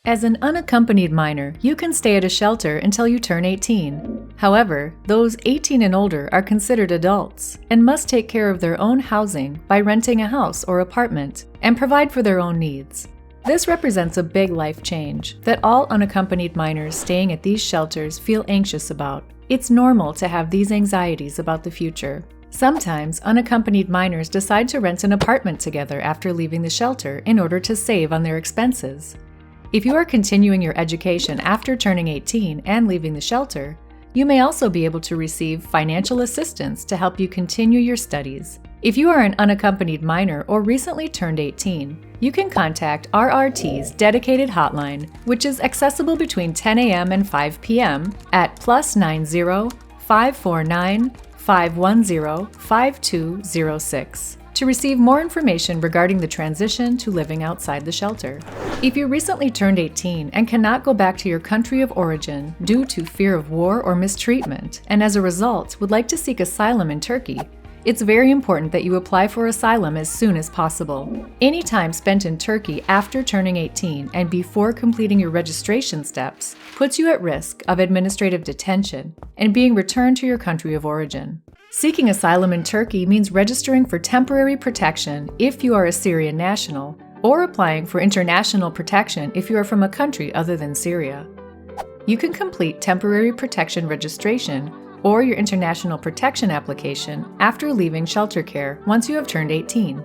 As an unaccompanied minor, you can stay at a shelter until you turn 18. However, those 18 and older are considered adults and must take care of their own housing by renting a house or apartment and provide for their own needs. This represents a big life change that all unaccompanied minors staying at these shelters feel anxious about. It's normal to have these anxieties about the future. Sometimes unaccompanied minors decide to rent an apartment together after leaving the shelter in order to save on their expenses. If you are continuing your education after turning 18 and leaving the shelter, you may also be able to receive financial assistance to help you continue your studies. If you are an unaccompanied minor or recently turned 18, you can contact RRT's dedicated hotline, which is accessible between 10 a.m. and 5 p.m. at +90 549 510 5206 to receive more information regarding the transition to living outside the shelter. If you recently turned 18 and cannot go back to your country of origin due to fear of war or mistreatment, and as a result would like to seek asylum in Turkey, it's very important that you apply for asylum as soon as possible. Any time spent in Turkey after turning 18 and before completing your registration steps puts you at risk of administrative detention and being returned to your country of origin. Seeking asylum in Turkey means registering for temporary protection if you are a Syrian national, or applying for international protection if you are from a country other than Syria. You can complete temporary protection registration or your international protection application after leaving shelter care once you have turned 18.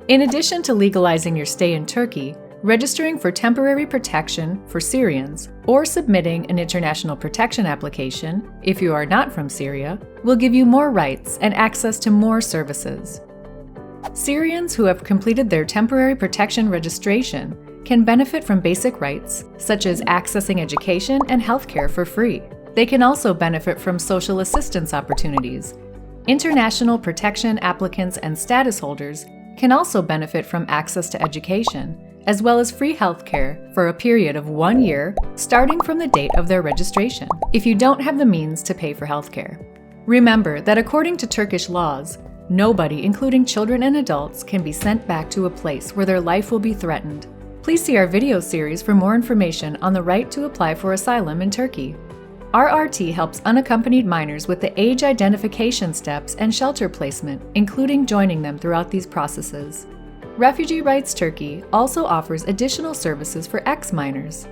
In addition to legalizing your stay in Turkey, registering for temporary protection for Syrians or submitting an international protection application, if you are not from Syria, will give you more rights and access to more services. Syrians who have completed their temporary protection registration can benefit from basic rights, such as accessing education and healthcare for free. They can also benefit from social assistance opportunities. International protection applicants and status holders can also benefit from access to education, as well as free healthcare for a period of 1 year starting from the date of their registration, if you don't have the means to pay for healthcare. Remember that according to Turkish laws, nobody, including children and adults, can be sent back to a place where their life will be threatened. Please see our video series for more information on the right to apply for asylum in Turkey. RRT helps unaccompanied minors with the age identification steps and shelter placement, including joining them throughout these processes. Refugee Rights Turkey also offers additional services for ex-minors.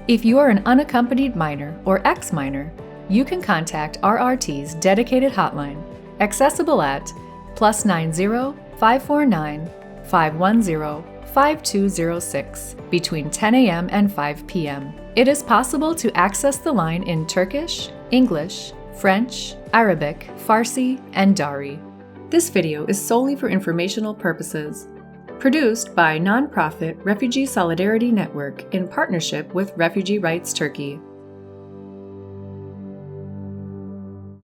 If you are an unaccompanied minor or ex-minor, you can contact RRT's dedicated hotline, accessible at +90 549 510 5206 between 10 a.m. and 5 p.m. It is possible to access the line in Turkish, English, French, Arabic, Farsi, and Dari. This video is solely for informational purposes. Produced by nonprofit Refugee Solidarity Network in partnership with Refugee Rights Turkey.